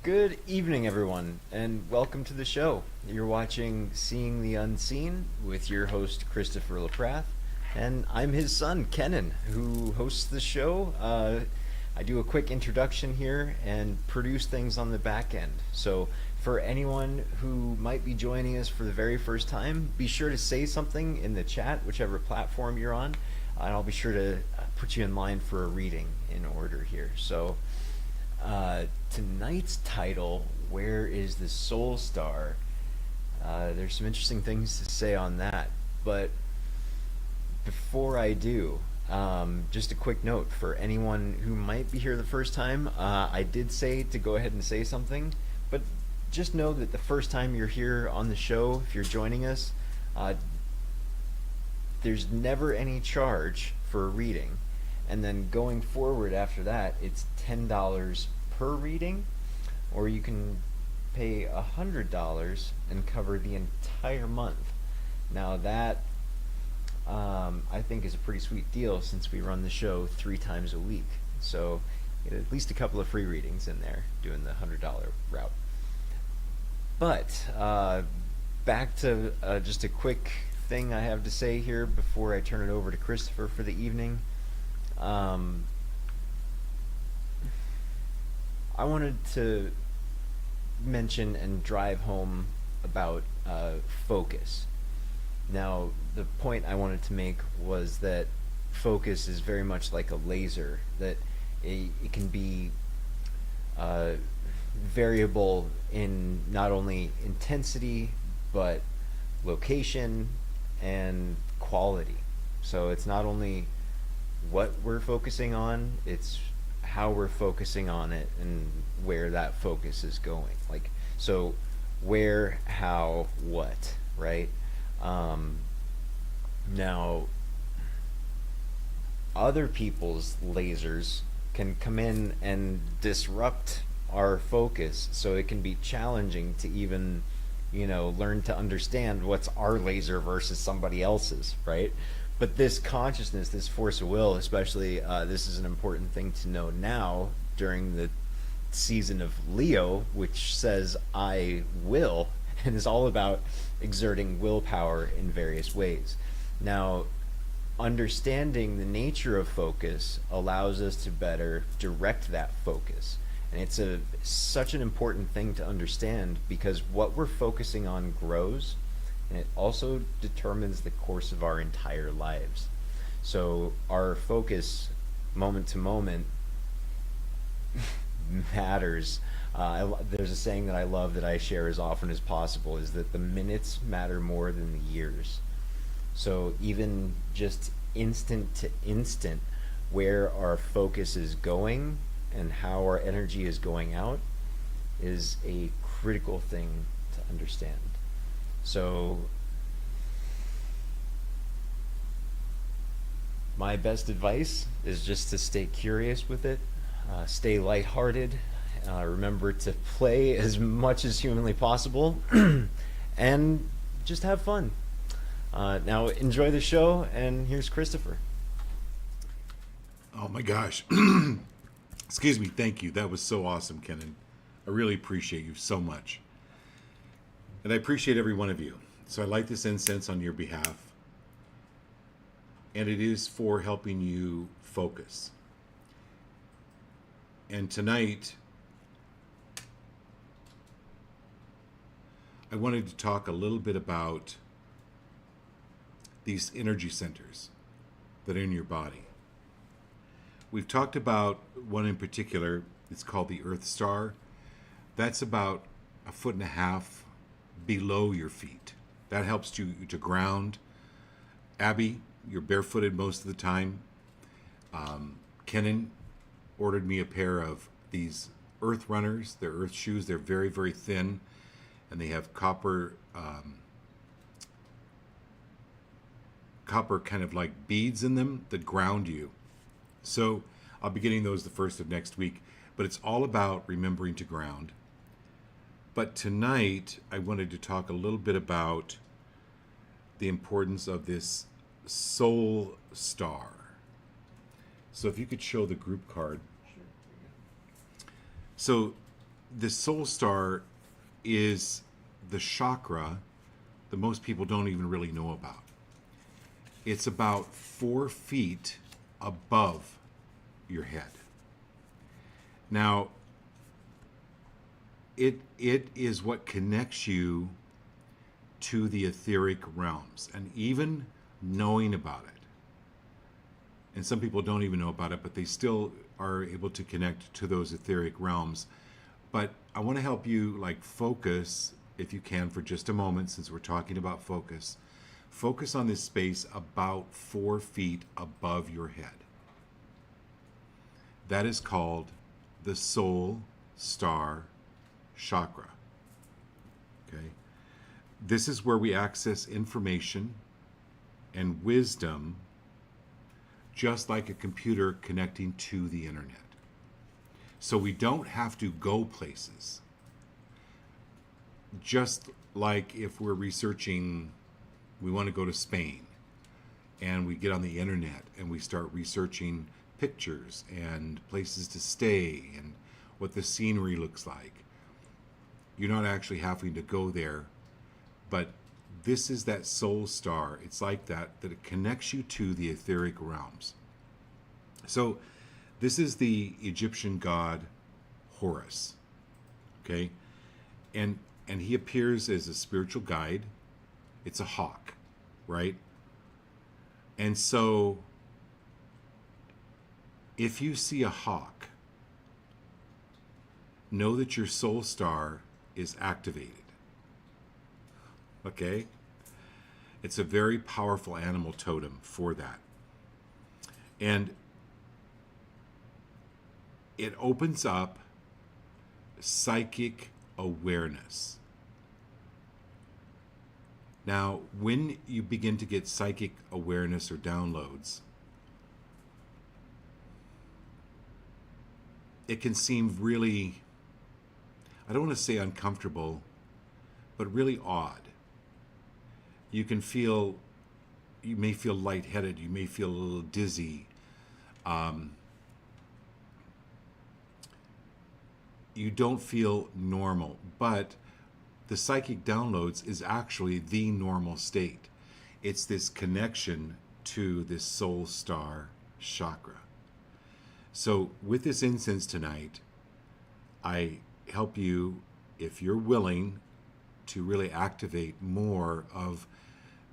Good evening, everyone, and welcome to the show. You're watching Seeing the Unseen with your host, Christopher LaPrath, and I'm his son, Kenan, who hosts the show. I do a quick introduction here and produce things on the back end. So, for anyone who might be joining us for the very first time, be sure to say something in the chat, whichever platform you're on, and I'll be sure to put you in line for a reading in order here. So, tonight's title, Where is the Soul Star? There's some interesting things to say on that. But before I do, just a quick note for anyone who might be here the first time. I did say to go ahead and say something, but just know that the first time you're here on the show, if you're joining us, there's never any charge for a reading. And then going forward after that, it's $10 per reading, or you can pay $100 and cover the entire month. Now that I think is a pretty sweet deal since we run the show 3 times a week. So at least a couple of free readings in there doing the $100 route. But back to just a quick thing I have to say here before I turn it over to Christopher for the evening. I wanted to mention and drive home about focus. Now, the point I wanted to make was that focus is very much like a laser, that it can be variable in not only intensity, but location and quality. So it's not only what we're focusing on, it's how we're focusing on it and where that focus is going. Like, so where, how, what, right? Now, other people's lasers can come in and disrupt our focus, so it can be challenging to even, learn to understand what's our laser versus somebody else's, right? But this consciousness, this force of will, especially, this is an important thing to know now during the season of Leo, which says I will, and is all about exerting willpower in various ways. Now, understanding the nature of focus allows us to better direct that focus. And it's such an important thing to understand, because what we're focusing on grows, and it also determines the course of our entire lives. So our focus, moment to moment, matters. There's a saying that I love that I share as often as possible, is that the minutes matter more than the years. So even just instant to instant, where our focus is going and how our energy is going out is a critical thing to understand. So my best advice is just to stay curious with it, stay lighthearted, remember to play as much as humanly possible, and just have fun. Now enjoy the show, and here's Christopher. Oh my gosh. Excuse me. Thank you. That was so awesome, Kenan. I really appreciate you so much. And I appreciate every one of you. So I light this incense on your behalf. And it is for helping you focus. And tonight, I wanted to talk a little bit about these energy centers that are in your body. We've talked about one in particular. It's called the Earth Star. That's about 1.5 feet below your feet. That helps you to ground. Abby, you're barefooted most of the time. Kenan ordered me a pair of these Earth Runners. They're Earth shoes. They're very, very thin, and they have copper kind of like beads in them that ground you. So I'll be getting those the first of next week, but it's all about remembering to ground. But tonight I wanted to talk a little bit about the importance of this soul star. So if you could show the group card. So the soul star is the chakra that most people don't even really know about. It's about 4 feet above your head. Now, it is what connects you to the etheric realms, and even knowing about it. And some people don't even know about it, but they still are able to connect to those etheric realms. But I want to help you focus, if you can, for just a moment, since we're talking about focus. Focus on this space about 4 feet above your head. That is called the soul star chakra. Okay? This is where we access information and wisdom, just like a computer connecting to the internet. So we don't have to go places. Just like if we're researching, we want to go to Spain, and we get on the internet and we start researching pictures and places to stay and what the scenery looks like. You're not actually having to go there, but this is that soul star. It's like that it connects you to the etheric realms. So this is the Egyptian god Horus. Okay? And he appears as a spiritual guide. It's a hawk, right? And so if you see a hawk, know that your soul star is activated. Okay? It's a very powerful animal totem for that. And it opens up psychic awareness. Now, when you begin to get psychic awareness or downloads, it can seem really, I don't want to say uncomfortable, but really odd. You may feel lightheaded, you may feel a little dizzy. You don't feel normal, but the psychic downloads is actually the normal state. It's this connection to this soul star chakra. So with this incense tonight, I help you, if you're willing, to really activate more of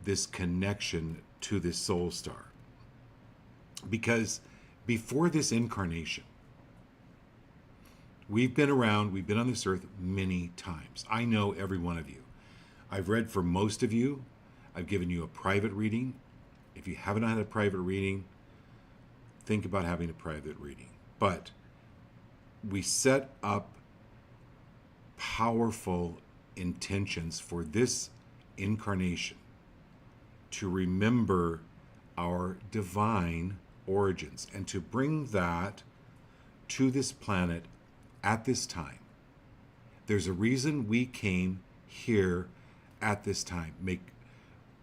this connection to this soul star. Because before this incarnation, we've been around, we've been on this earth many times. I know every one of you. I've read for most of you. I've given you a private reading. If you haven't had a private reading, think about having a private reading. But we set up powerful intentions for this incarnation to remember our divine origins and to bring that to this planet at this time. There's a reason we came here at this time.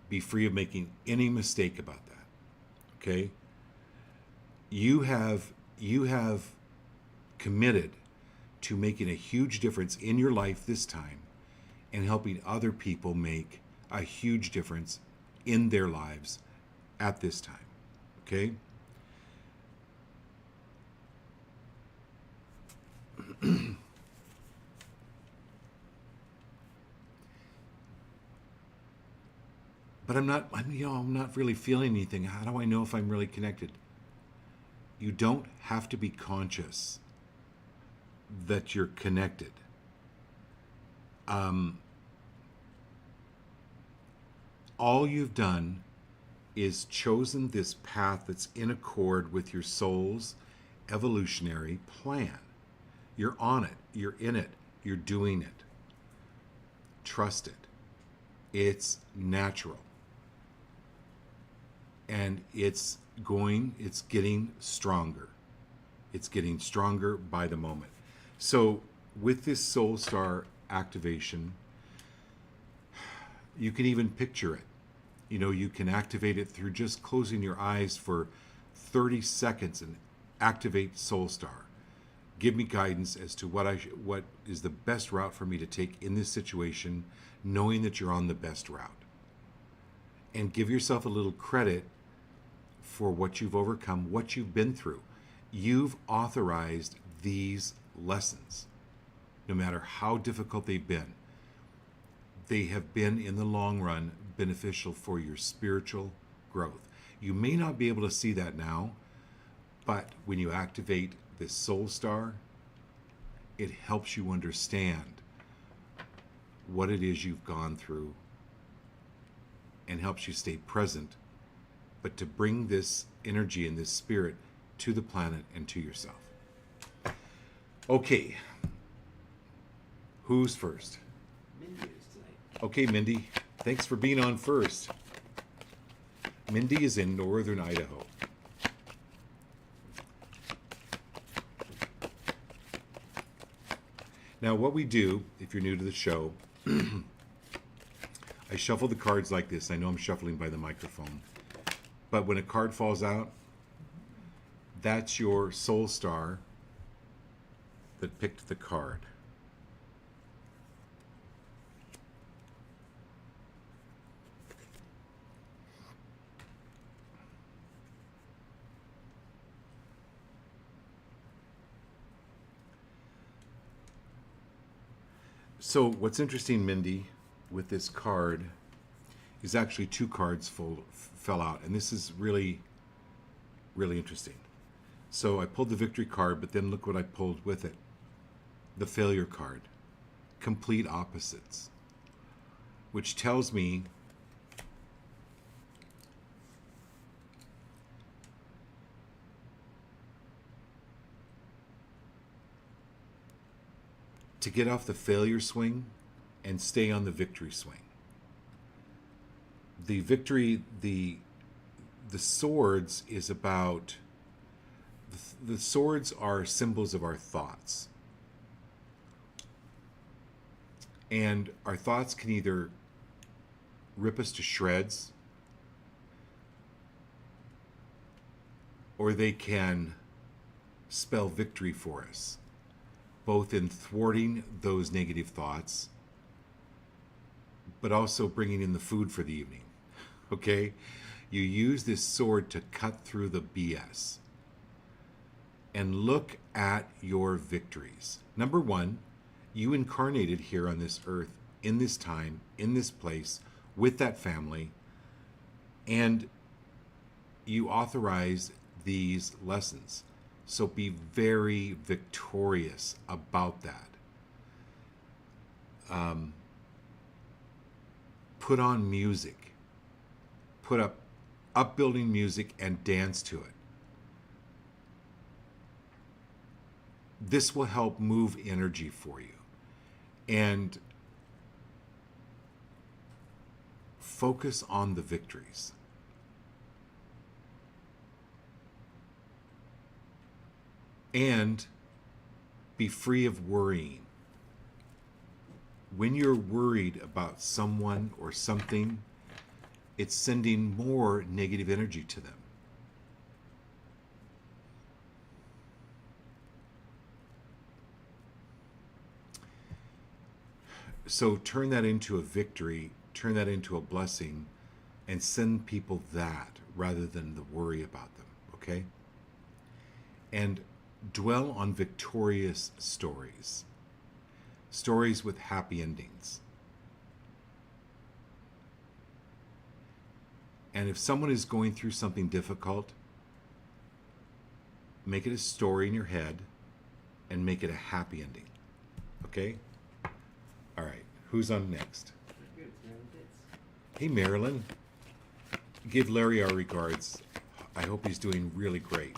Be free of making any mistake about that. Okay? You have committed to making a huge difference in your life this time and helping other people make a huge difference in their lives at this time. Okay? But I'm not really feeling anything. How do I know if I'm really connected? You don't have to be conscious that you're connected. All you've done is chosen this path that's in accord with your soul's evolutionary plan. You're on it. You're in it. You're doing it. Trust it. It's natural. And it's getting stronger. It's getting stronger by the moment. So with this soul star activation, you can even picture it. You can activate it through just closing your eyes for 30 seconds and activate soul star. Give me guidance as to what is the best route for me to take in this situation, knowing that you're on the best route. And give yourself a little credit for what you've overcome, what you've been through. You've authorized these lessons, no matter how difficult they've been. They have been, in the long run, beneficial for your spiritual growth. You may not be able to see that now, but when you activate this soul star, it helps you understand what it is you've gone through and helps you stay present, but to bring this energy and this spirit to the planet and to yourself. Okay, who's first? Mindy is tonight. Okay, Mindy, thanks for being on first. Mindy is in northern Idaho. Now, what we do, if you're new to the show, I shuffle the cards like this. I know I'm shuffling by the microphone. But when a card falls out, that's your soul star that picked the card. So what's interesting, Mindy, with this card is actually two cards fell out, and this is really, really interesting. So I pulled the victory card, but then look what I pulled with it. The failure card. Complete opposites. Which tells me to get off the failure swing and stay on the victory swing. The victory, the swords is about, the swords are symbols of our thoughts. And our thoughts can either rip us to shreds, or they can spell victory for us, both in thwarting those negative thoughts, but also bringing in the food for the evening. Okay? You use this sword to cut through the BS and look at your victories. Number one, you incarnated here on this earth, in this time, in this place, with that family, and you authorize these lessons. So be very victorious about that. Put on music. Put up upbuilding music and dance to it. This will help move energy for you. And focus on the victories. And be free of worrying. When you're worried about someone or something, it's sending more negative energy to them. So turn that into a victory, turn that into a blessing, and send people that rather than the worry about them, okay? And dwell on victorious stories. Stories with happy endings. And if someone is going through something difficult, make it a story in your head and make it a happy ending. Okay? All right. Who's on next? Good, it's Marilyn Pitts. Hey, Marilyn. Give Larry our regards. I hope he's doing really great.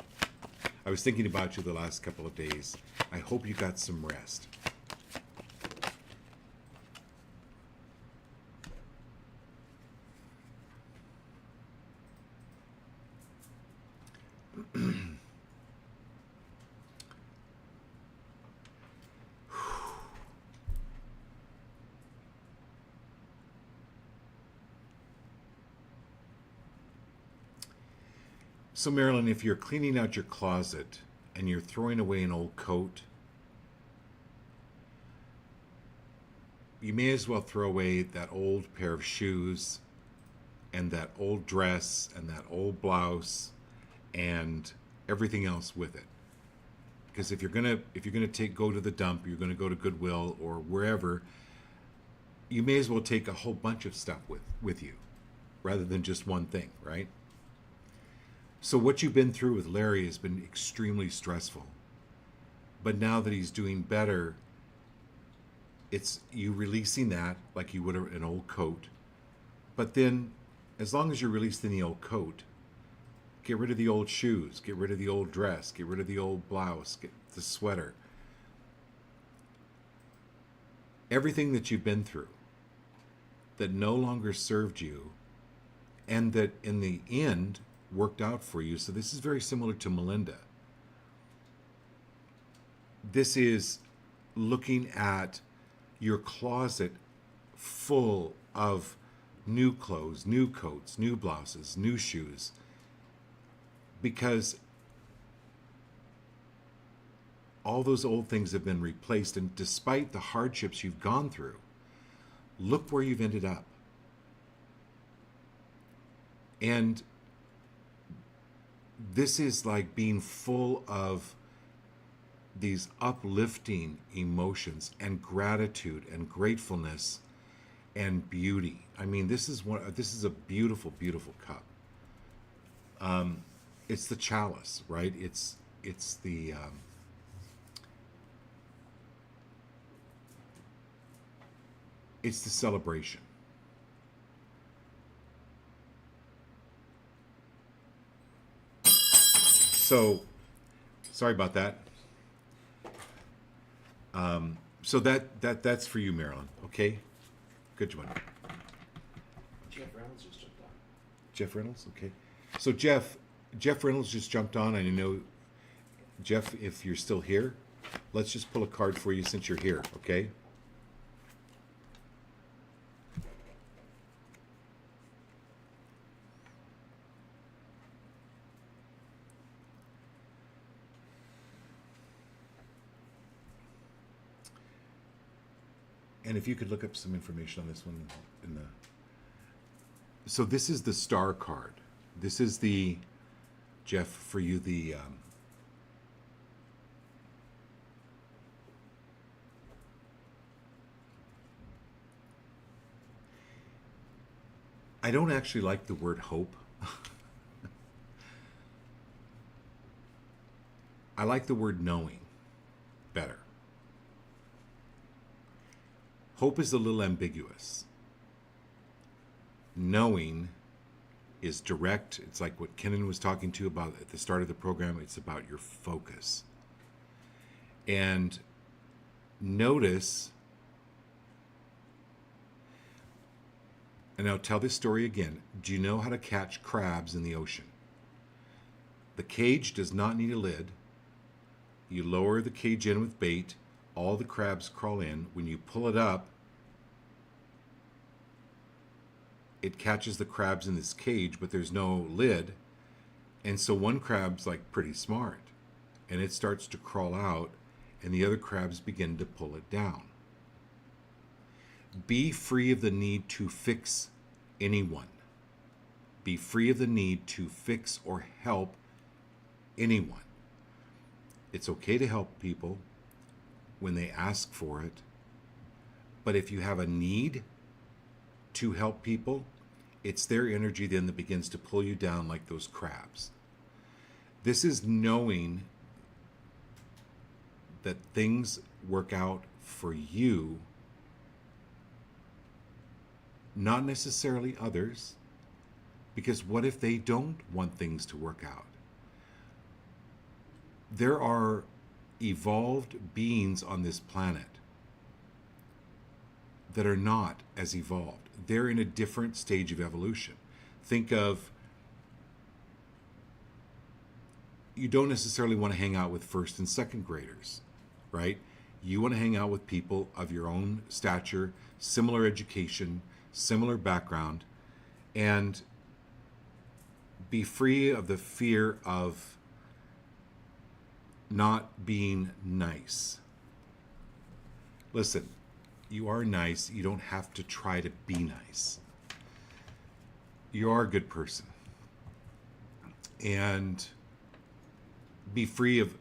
I was thinking about you the last couple of days. I hope you got some rest. So, Marilyn, if you're cleaning out your closet and you're throwing away an old coat you may as well throw away that old pair of shoes and that old dress and that old blouse and everything else with it. Because if you're gonna go to the dump, you're gonna go to Goodwill or wherever, you may as well take a whole bunch of stuff with you rather than just one thing, right? So what you've been through with Larry has been extremely stressful. But now that he's doing better, it's you releasing that like you would an old coat. But then, as long as you're releasing the old coat, get rid of the old shoes, get rid of the old dress, get rid of the old blouse, get the sweater. Everything that you've been through that no longer served you and that in the end worked out for you. So this is very similar to Melinda. This is looking at your closet full of new clothes, new coats, new blouses, new shoes. Because all those old things have been replaced, and despite the hardships you've gone through, look where you've ended up. And this is like being full of these uplifting emotions and gratitude and gratefulness and beauty. I mean, this is a beautiful, beautiful cup. It's the chalice, right? It's the celebration. So, sorry about that. So that's for you, Marilyn. Okay, good one. Jeff Reynolds just jumped on. Jeff Reynolds. Okay. So Jeff Reynolds just jumped on. I know, Jeff, if you're still here, let's just pull a card for you since you're here. Okay. And if you could look up some information on this one in the. So this is the star card. This is the, Jeff, for you, the I don't actually like the word hope. I like the word knowing better. Hope is a little ambiguous. Knowing is direct. It's like what Kenan was talking to you about at the start of the program. It's about your focus. And notice, and I'll tell this story again. Do you know how to catch crabs in the ocean? The cage does not need a lid. You lower the cage in with bait. All the crabs crawl in. When you pull it up, it catches the crabs in this cage, but there's no lid. And so one crab's like pretty smart, and it starts to crawl out, and the other crabs begin to pull it down. Be free of the need to fix anyone. Be free of the need to fix or help anyone. It's okay to help people when they ask for it. But if you have a need to help people, it's their energy then that begins to pull you down like those crabs. This is knowing that things work out for you, not necessarily others, because what if they don't want things to work out? There are evolved beings on this planet that are not as evolved. They're in a different stage of evolution. Think of, you don't necessarily want to hang out with first and second graders, right? You want to hang out with people of your own stature, similar education, similar background, and be free of the fear of not being nice. Listen, You are nice. You don't have to try to be nice. You are a good person. And be free of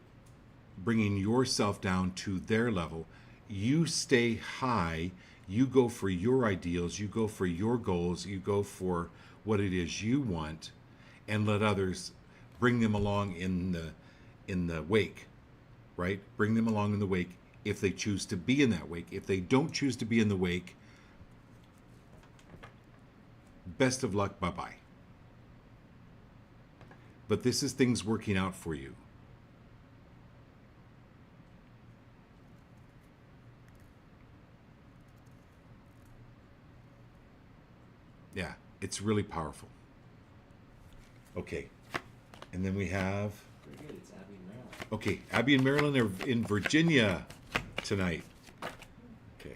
bringing yourself down to their level. You stay high. You go for your ideals. You go for your goals. You go for what it is you want, and let others bring them along in the wake, right? Bring them along in the wake if they choose to be in that wake. If they don't choose to be in the wake, best of luck, bye-bye. But this is things working out for you. Yeah, it's really powerful. Okay. And then we have, Very good. It's Abby and Marilyn. okay, Abby and Marilyn are in Virginia tonight. Okay.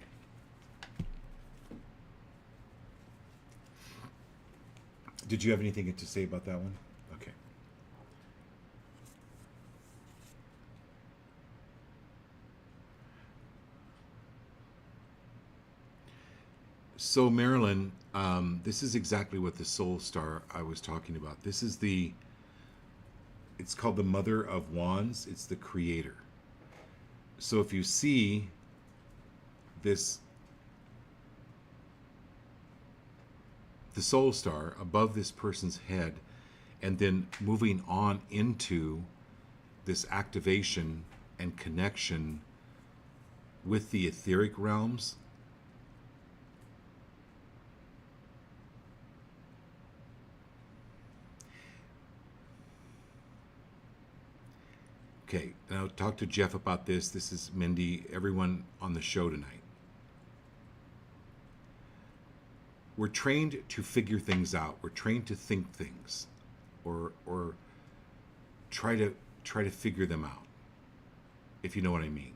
Did you have anything to say about that one? Okay. So Marilyn, this is exactly what the soul star I was talking about. This is it's called the Mother of Wands. It's the creator. So if you see this, the soul star above this person's head, and then moving on into this activation and connection with the etheric realms, okay, now talk to Jeff about this. This is Mindy, everyone on the show tonight. We're trained to figure things out. We're trained to think things, or try to figure them out, if you know what I mean.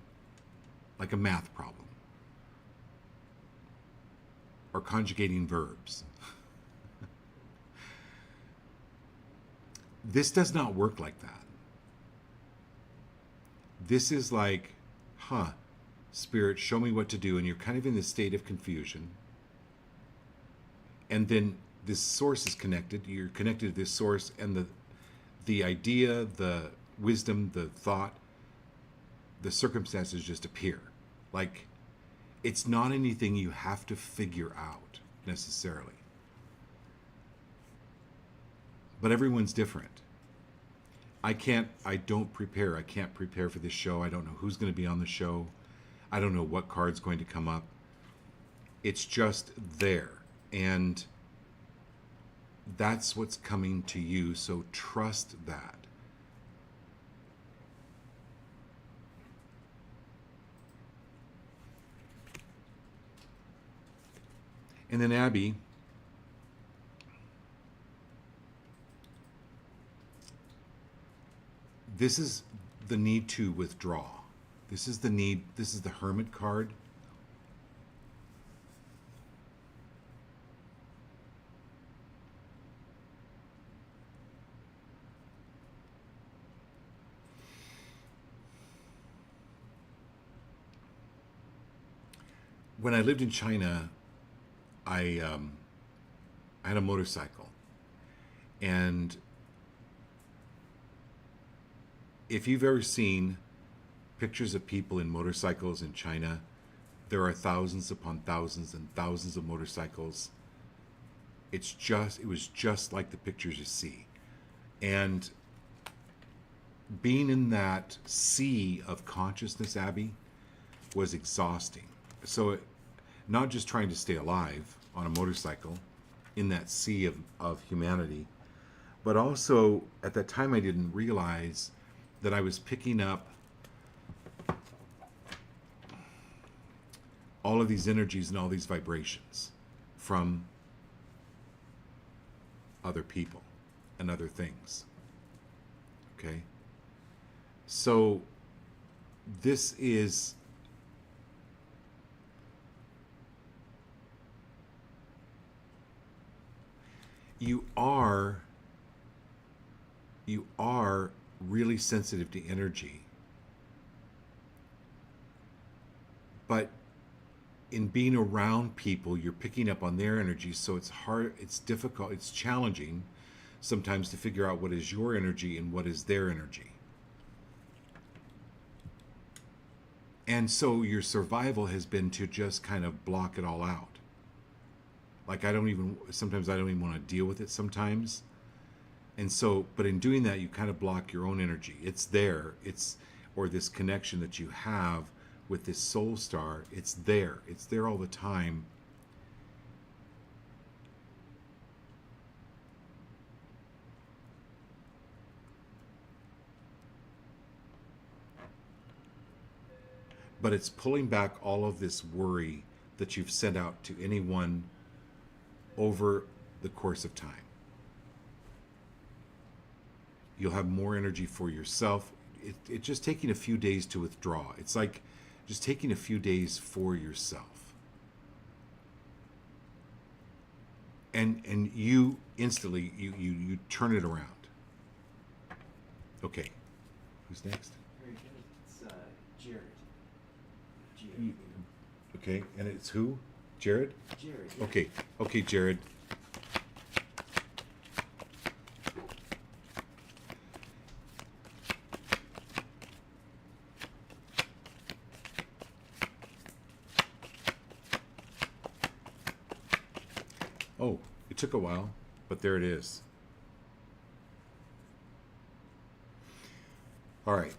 Like a math problem, or conjugating verbs. This does not work like that. This is like, Spirit, show me what to do. And you're kind of in this state of confusion. And then this source is connected. You're connected to this source, and the idea, the wisdom, the thought, the circumstances just appear. Like, it's not anything you have to figure out necessarily. But everyone's different. I don't prepare. I can't prepare for this show. I don't know who's going to be on the show. I don't know what card's going to come up. It's just there. And that's what's coming to you. So trust that. And then Abby, this is the need to withdraw. This is the need, this is the Hermit card. When I lived in China, I had a motorcycle, and if you've ever seen pictures of people in motorcycles in China, there are thousands upon thousands and thousands of motorcycles. It was just like the pictures you see. And being in that sea of consciousness, Abby, was exhausting. So not just trying to stay alive on a motorcycle in that sea of humanity, but also at that time I didn't realize that I was picking up all of these energies and all these vibrations from other people and other things. Okay? So this is you are really sensitive to energy, but in being around people, you're picking up on their energy, so it's hard, it's difficult, it's challenging sometimes to figure out what is your energy and what is their energy. And so your survival has been to just kind of block it all out. Like sometimes I don't even want to deal with it sometimes. And so, but in doing that, you kind of block your own energy. It's there, or this connection that you have with this soul star, it's there all the time. But it's pulling back all of this worry that you've sent out to anyone over the course of time. You'll have more energy for yourself. It's just taking a few days to withdraw. It's like just taking a few days for yourself. And you instantly, you turn it around. Okay. Who's next? Very good. It's Jared. Jared. Okay, and it's who? Jared? Jared. Yeah. Okay, okay, Jared. Oh, it took a while, but there it is. All right.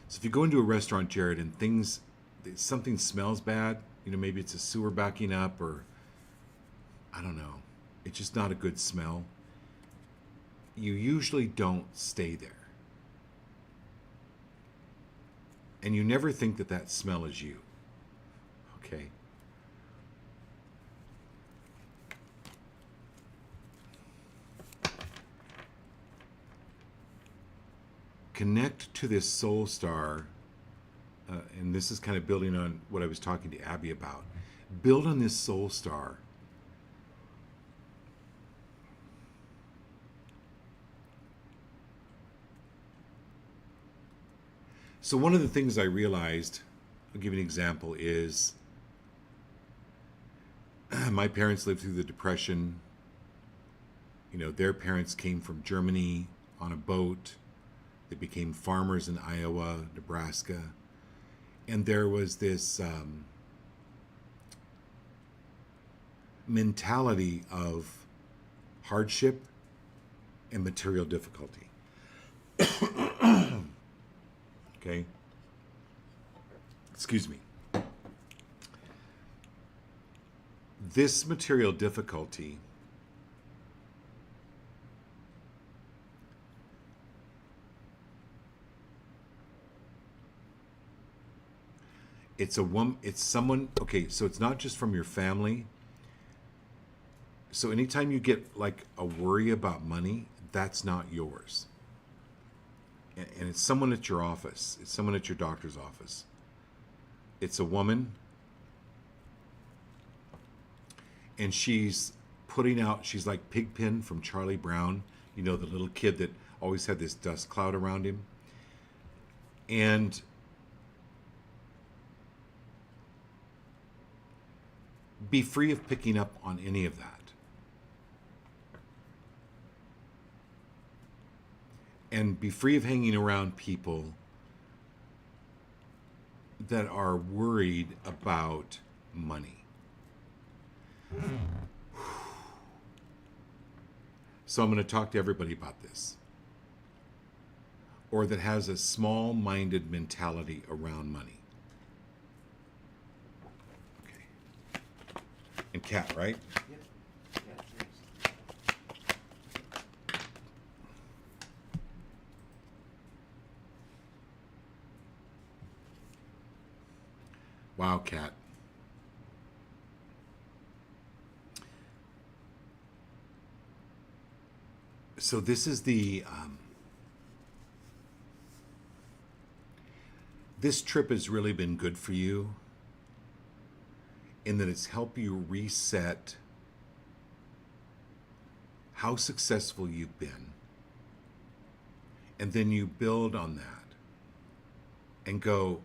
So if you go into a restaurant, Jared, and something smells bad, maybe it's a sewer backing up, or I don't know, it's just not a good smell, you usually don't stay there. And you never think that smell is you. Okay? Connect to this soul star, and this is kind of building on what I was talking to Abby about. Build on this soul star. So one of the things I realized, I'll give you an example, is my parents lived through the Depression. Their parents came from Germany on a boat. They became farmers in Iowa, Nebraska. And there was this mentality of hardship and material difficulty. Okay? Excuse me. This material difficulty it's someone, okay, so it's not just from your family. So anytime you get like a worry about money, that's not yours. And it's someone at your office. It's someone at your doctor's office. It's a woman. And she's like Pigpen from Charlie Brown. The little kid that always had this dust cloud around him. And be free of picking up on any of that. And be free of hanging around people that are worried about money. So I'm going to talk to everybody about this. Or that has a small-minded mentality around money. Okay. And Kat, right? Yep. Yeah, thanks. Wow, Kat. So this is this trip has really been good for you in that it's helped you reset how successful you've been, and then you build on that and go,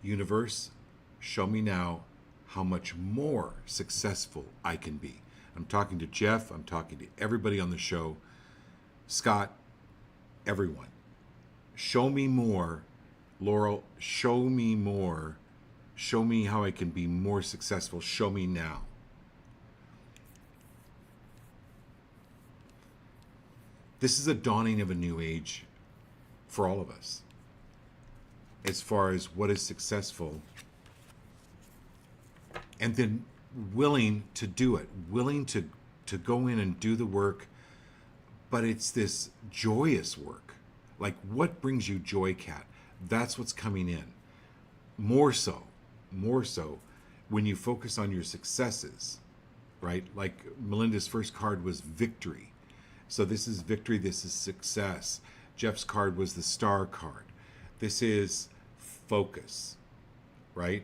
universe, show me now how much more successful I can be. I'm talking to Jeff, I'm talking to everybody on the show, Scott, everyone. Show me more, Laurel, show me more. Show me how I can be more successful. Show me now. This is a dawning of a new age for all of us as far as what is successful, and then willing to do it, willing to go in and do the work, but it's this joyous work. Like, what brings you joy, Kat? That's what's coming in. More so when you focus on your successes, right? Like Melinda's first card was victory. So this is victory, this is success. Jeff's card was the star card. This is focus, right?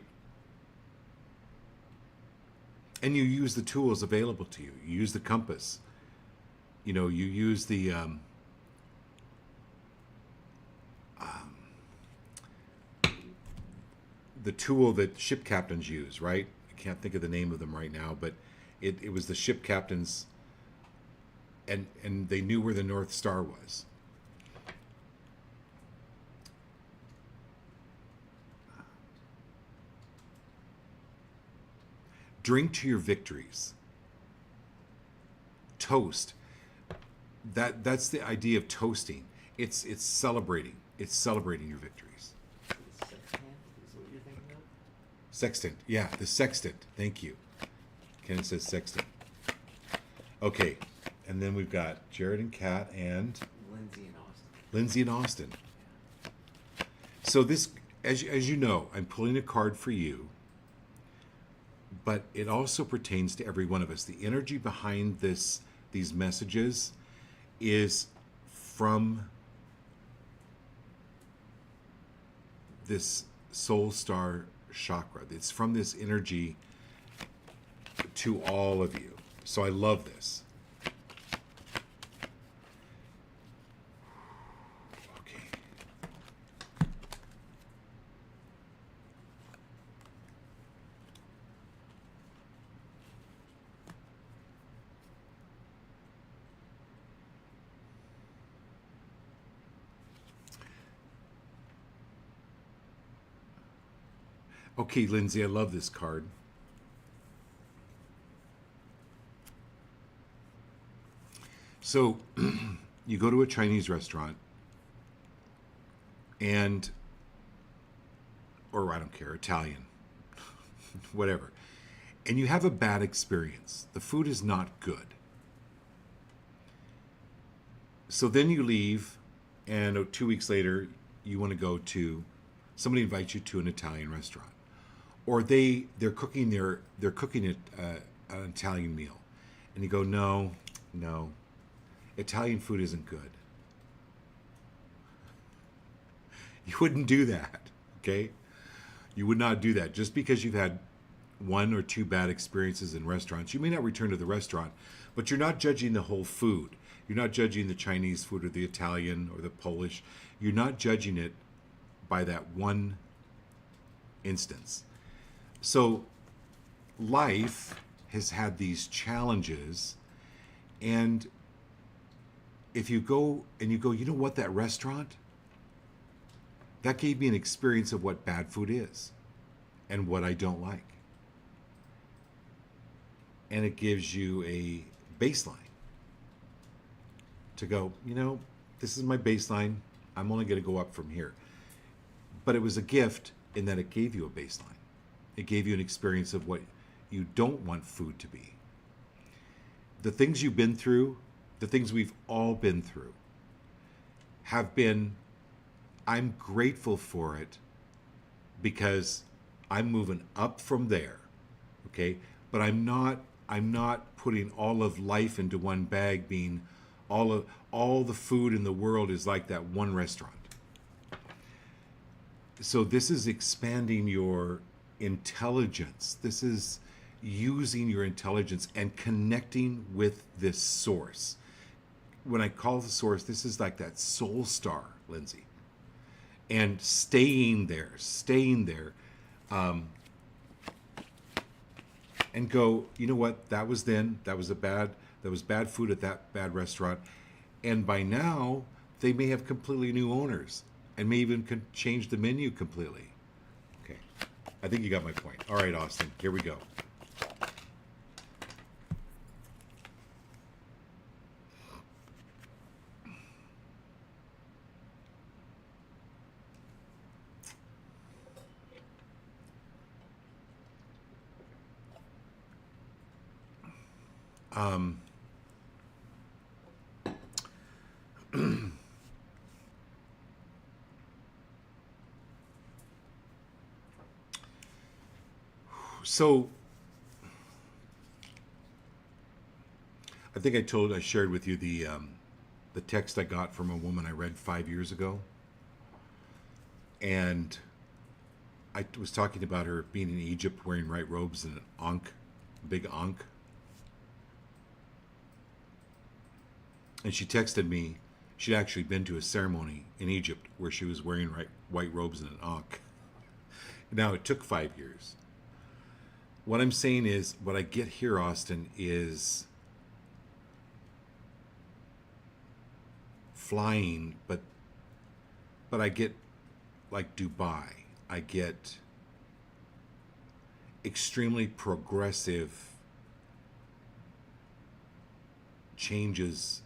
And you use the tools available to you. You use the compass. You know, you use the tool that ship captains use, right? I can't think of the name of them right now, but it was the ship captains, and they knew where the North Star was. Drink to your victories. Toast. That's the idea of toasting. It's celebrating. It's celebrating your victories. Sextant is what you're thinking of? Sextant. Yeah, the sextant. Thank you. Ken says sextant. Okay. And then we've got Jared and Kat and Lindsay and Austin. Lindsay and Austin. So this, as you know, I'm pulling a card for you, but it also pertains to every one of us. The energy behind these messages is from this soul star chakra. It's from this energy to all of you. So I love this. Okay. Okay, Lindsay, I love this card. So you go to a Chinese restaurant and, or I don't care, Italian, whatever, and you have a bad experience. The food is not good. So then you leave, and 2 weeks later, you want to go to, somebody invites you to an Italian restaurant, or they're cooking an Italian meal, and you go, no, Italian food isn't good. You wouldn't do that, okay? You would not do that. Just because you've had 1 or 2 bad experiences in restaurants, you may not return to the restaurant, but you're not judging the whole food. You're not judging the Chinese food or the Italian or the Polish. You're not judging it by that one instance. So life has had these challenges, and if you go and you go, you know what, that restaurant, that gave me an experience of what bad food is and what I don't like. And it gives you a baseline to go, you know, this is my baseline. I'm only going to go up from here. But it was a gift in that it gave you a baseline. It gave you an experience of what you don't want food to be. The things you've been through, the things we've all been through, have been, I'm grateful for it because I'm moving up from there, okay? But I'm not putting all of life into one bag, being all the food in the world is like that one restaurant. So this is expanding your intelligence. This is using your intelligence and connecting with this source. when I call the source, this is like that soul star, Lindsay, and staying there, and go. You know what? That was then. That was bad food at that bad restaurant, and by now they may have completely new owners and may even change the menu completely. Okay, I think you got my point. All right, Austin, here we go. So I think I shared with you the text I got from a woman I read 5 years ago, and I was talking about her being in Egypt wearing white robes and an ankh, big ankh, and she texted me she'd actually been to a ceremony in Egypt where she was wearing white robes and an ankh. Now it took 5 years. What I'm saying is, what I get here, Austin, is flying, but I get like Dubai. I get extremely progressive changes.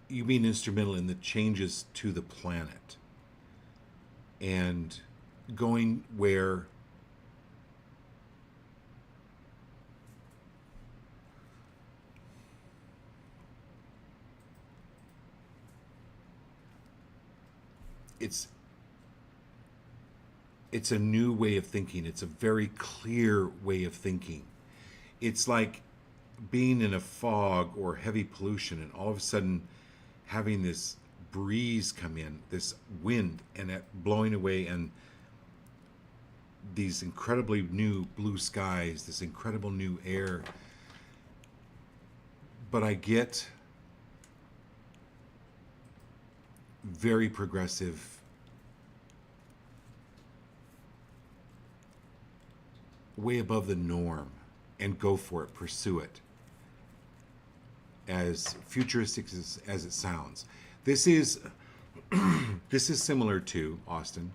You being instrumental in the changes to the planet and going where it's a new way of thinking. It's a very clear way of thinking. It's like being in a fog or heavy pollution and all of a sudden having this breeze come in, this wind, and it blowing away, and these incredibly new blue skies, this incredible new air. But I get very progressive, way above the norm, and go for it, pursue it. As futuristic as it sounds, this is this is similar to, Austin,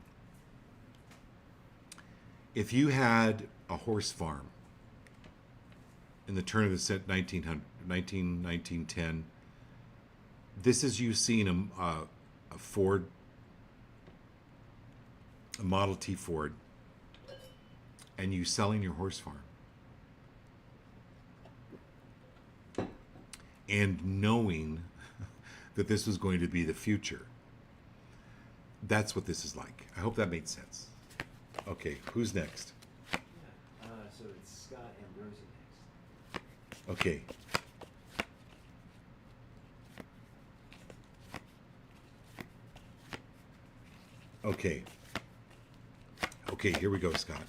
if you had a horse farm in the turn of the 1910, this is you seeing a Ford, a Model T Ford, and you selling your horse farm. And knowing that this was going to be the future. That's what this is like. I hope that made sense. Okay, who's next? Yeah. So it's Scott Ambrosi next. Okay. Okay. Okay, here we go, Scott.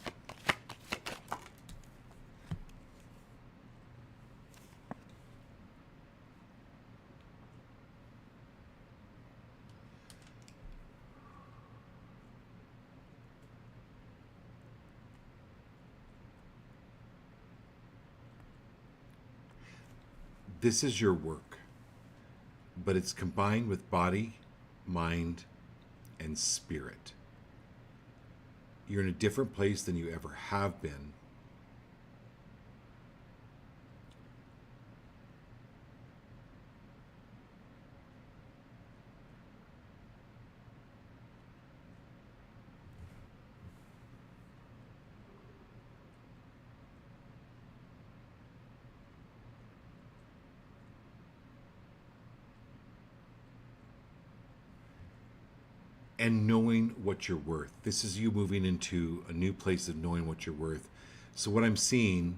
This is your work, but it's combined with body, mind, and spirit. You're in a different place than you ever have been. And knowing what you're worth. This is you moving into a new place of knowing what you're worth. So what I'm seeing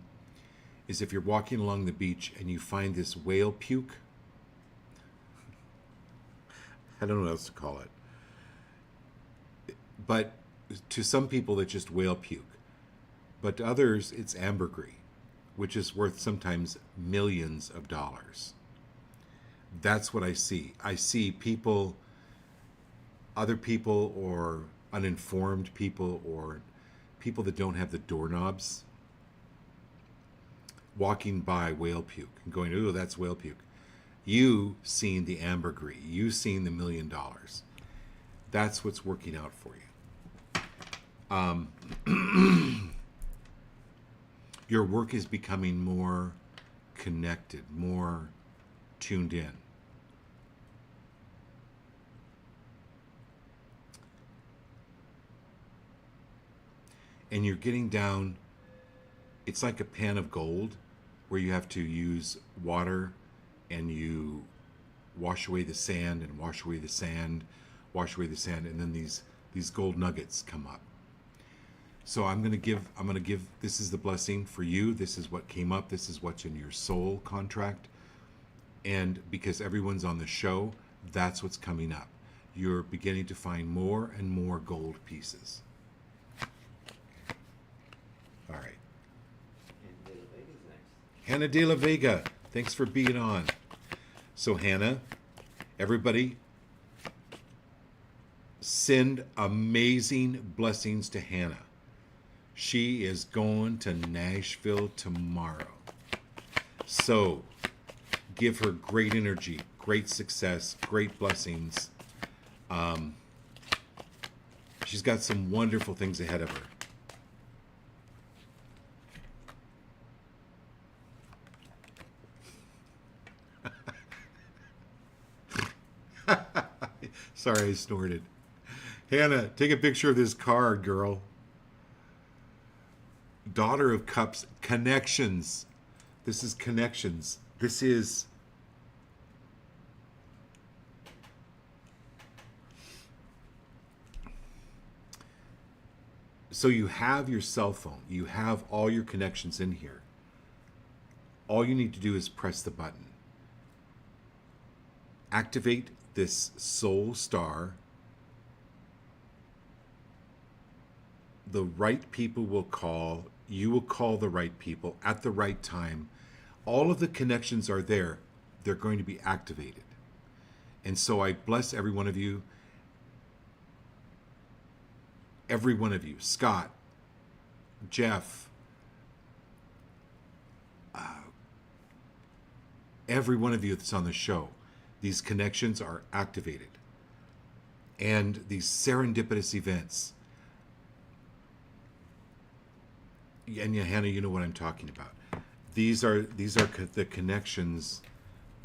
is if you're walking along the beach and you find this whale puke, I don't know what else to call it. But to some people, it's just whale puke. But to others, it's ambergris which is worth sometimes millions of dollars. That's what I see. I see people, other people, or uninformed people, or people that don't have the doorknobs, walking by whale puke and going, "Ooh, that's whale puke." You seen the ambergris. You seen the $1 million. That's what's working out for you. Your work is becoming more connected, more tuned in. And you're getting down, it's like a pan of gold where you have to use water and you wash away the sand and wash away the sand, wash away the sand, and then these gold nuggets come up. So I'm gonna give, this is the blessing for you. This is what came up. This is what's in your soul contract. And because everyone's on the show, that's what's coming up. You're beginning to find more and more gold pieces. All right. And De La Vega's next. Hannah De La Vega, thanks for being on. So Hannah, everybody, send amazing blessings to Hannah. She is going to Nashville tomorrow. So give her great energy, great success, great blessings. She's got some wonderful things ahead of her. Sorry, I snorted. Hannah, take a picture of this card, girl. Daughter of Cups, connections. This is connections. This is... So you have your cell phone. You have all your connections in here. All you need to do is press the button. Activate this soul star. The right people will call. You will call the right people at the right time. All of the connections are there. They're going to be activated. And so I bless every one of you. Every one of you. Scott, Jeff, every one of you that's on the show. These connections are activated. And these serendipitous events. And yeah, Hannah, you know what I'm talking about. These are the connections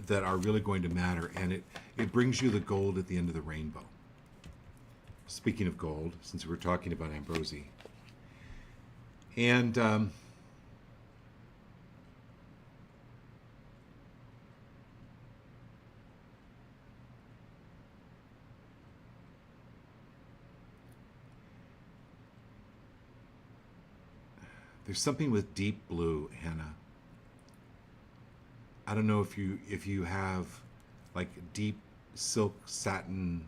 that are really going to matter, and it brings you the gold at the end of the rainbow. Speaking of gold, since we're talking about Ambrosi, and there's something with deep blue, Hannah. I don't know if you have like deep silk satin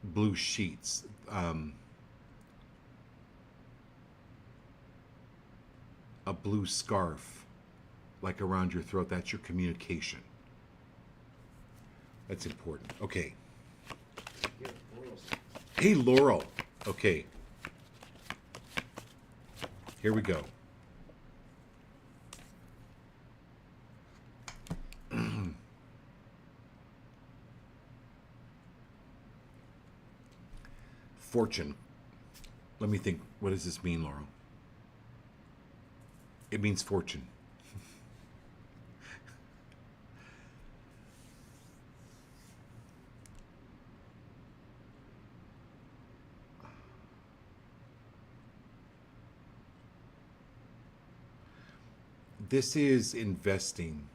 blue sheets. A blue scarf like around your throat. That's your communication. That's important. Okay. Yeah, Laurel's. Hey, Laurel. Okay. Here we go. Fortune. Let me think. What does this mean, Laurel? It means fortune. This is investing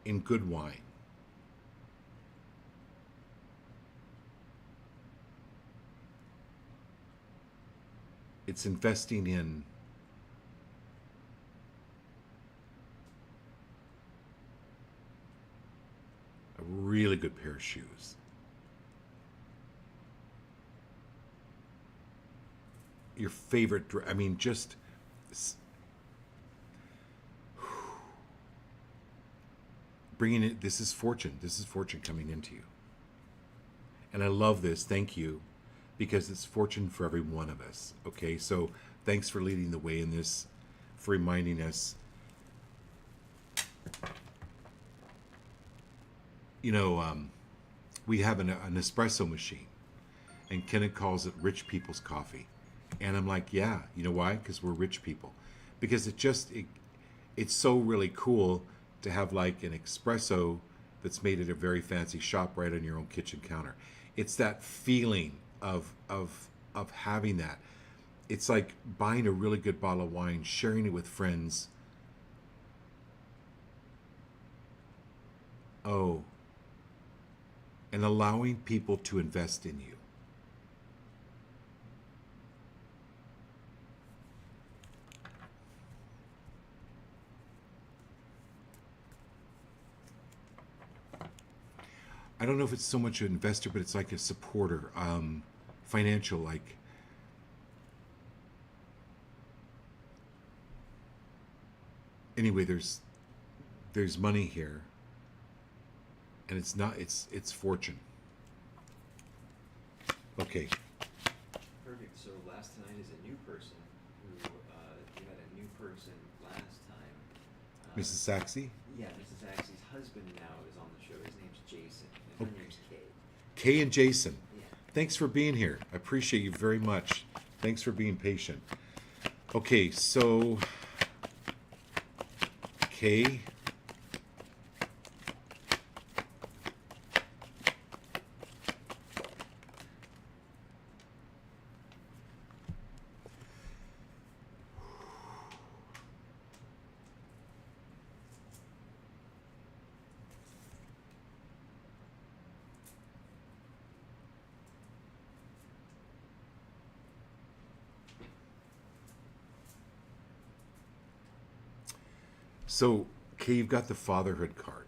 in good wine. It's investing in a really good pair of shoes. your favorite. I mean, just bringing it. This is fortune. This is fortune coming into you. And I love this. Thank you, because it's fortune for every one of us. Okay, so thanks for leading the way in this, for reminding us. We have an espresso machine, and Kenneth calls it rich people's coffee. And I'm like, yeah, you know why? Because we're rich people. Because it's so really cool to have like an espresso that's made at a very fancy shop right on your own kitchen counter. It's that feeling of having that. It's like buying a really good bottle of wine, sharing it with friends. Oh, and allowing people to invest in you. I don't know if it's so much an investor, but it's like a supporter, financial, like. Anyway, there's money here, and it's fortune. Okay. Perfect. So last tonight is a new person who, you had a new person last time. Mrs. Saxey? Yeah, Mrs. Axie's husband now is on the show. His name's Jason, and her Okay. name's Kay. Kay and Jason. Yeah. Thanks for being here. I appreciate you very much. Thanks for being patient. Okay, so Kay. So, Kay, you've got the fatherhood card.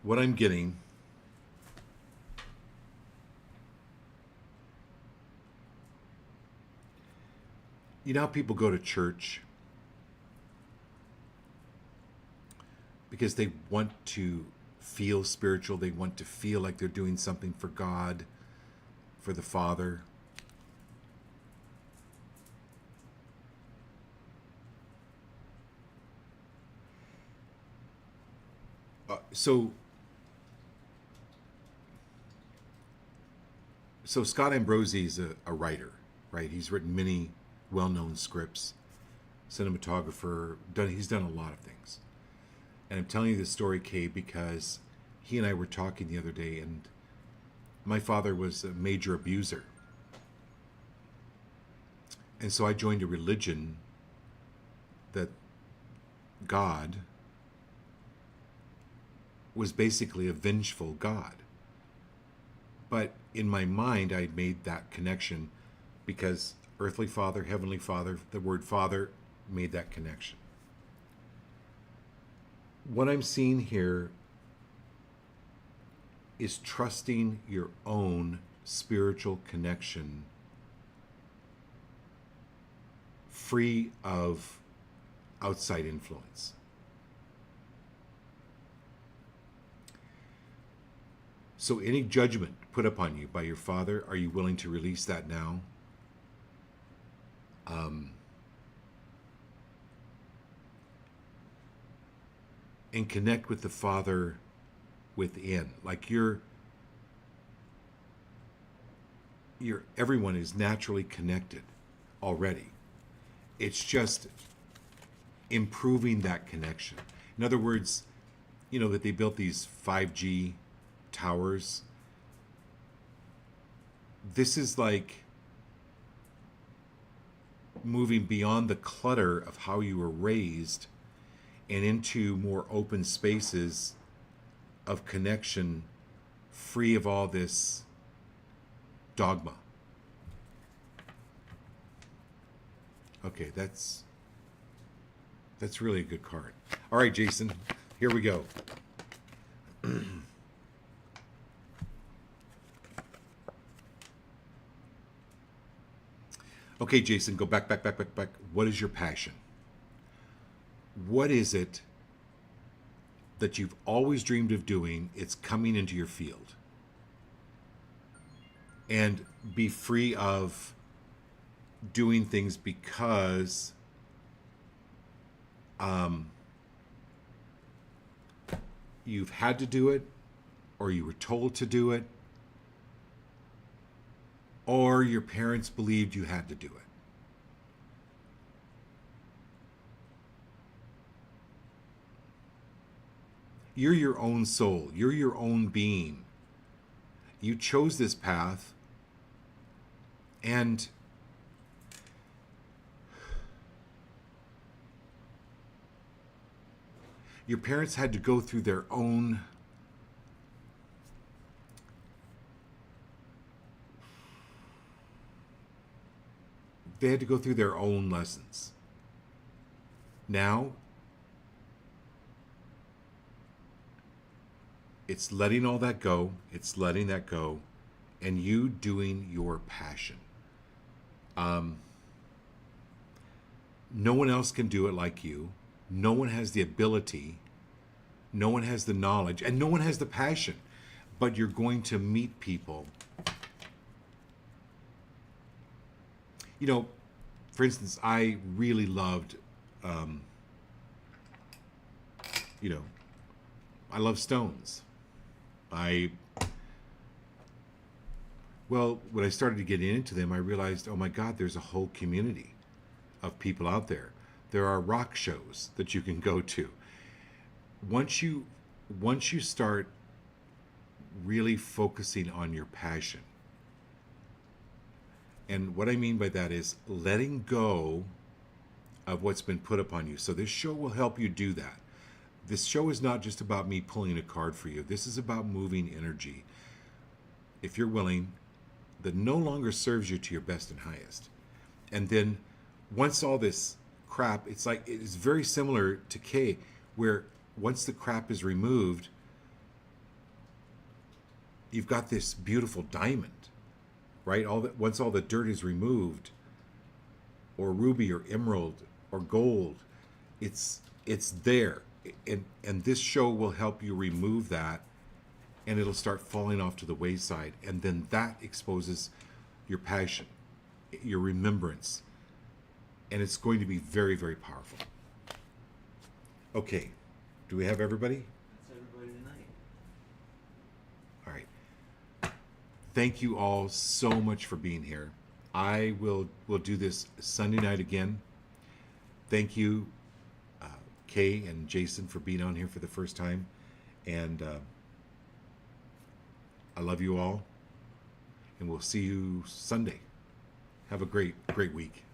What I'm getting, you know how people go to church because they want to feel spiritual, they want to feel like they're doing something for God, for the Father. So Scott Ambrosi is a writer, right? He's written many well-known scripts, cinematographer, he's done a lot of things. And I'm telling you this story, Kay, because he and I were talking the other day, and my father was a major abuser. And so I joined a religion that God was basically a vengeful God. But in my mind, I made that connection because earthly father, heavenly father, the word father made that connection. What I'm seeing here is trusting your own spiritual connection, free of outside influence. So any judgment put upon you by your father, are you willing to release that now? And connect with the Father within. Like everyone is naturally connected already. It's just improving that connection. In other words, you know that they built these 5G towers. This is like moving beyond the clutter of how you were raised and into more open spaces of connection, free of all this dogma. Okay, that's really a good card. All right, Jason, here we go. Okay, Jason, go back, back, back, back, back. What is your passion? What is it that you've always dreamed of doing? It's coming into your field. And be free of doing things because you've had to do it, or you were told to do it, or your parents believed you had to do it. You're your own soul. You're your own being. You chose this path, and your parents had to go through their own lessons. Now it's letting all that go. It's letting that go, and you doing your passion. No one else can do it like you. No one has the ability. No one has the knowledge, and no one has the passion. But you're going to meet people. You know, for instance, I really loved, I love Stones. When I started to get into them, I realized, oh my God, there's a whole community of people out there. There are rock shows that you can go to. Once you start really focusing on your passion, and what I mean by that is letting go of what's been put upon you. So this show will help you do that. This show is not just about me pulling a card for you. This is about moving energy, if you're willing, that no longer serves you to your best and highest. And then once all this crap, it's very similar to K, where once the crap is removed, you've got this beautiful diamond, right? Once all the dirt is removed, or ruby or emerald or gold, it's there. And this show will help you remove that, and it'll start falling off to the wayside. And then that exposes your passion, your remembrance, and it's going to be very, very powerful. Okay, do we have everybody? That's everybody tonight. All right. Thank you all so much for being here. I will do this Sunday night again. Thank you, Kay and Jason, for being on here for the first time. And I love you all. And we'll see you Sunday. Have a great, great week.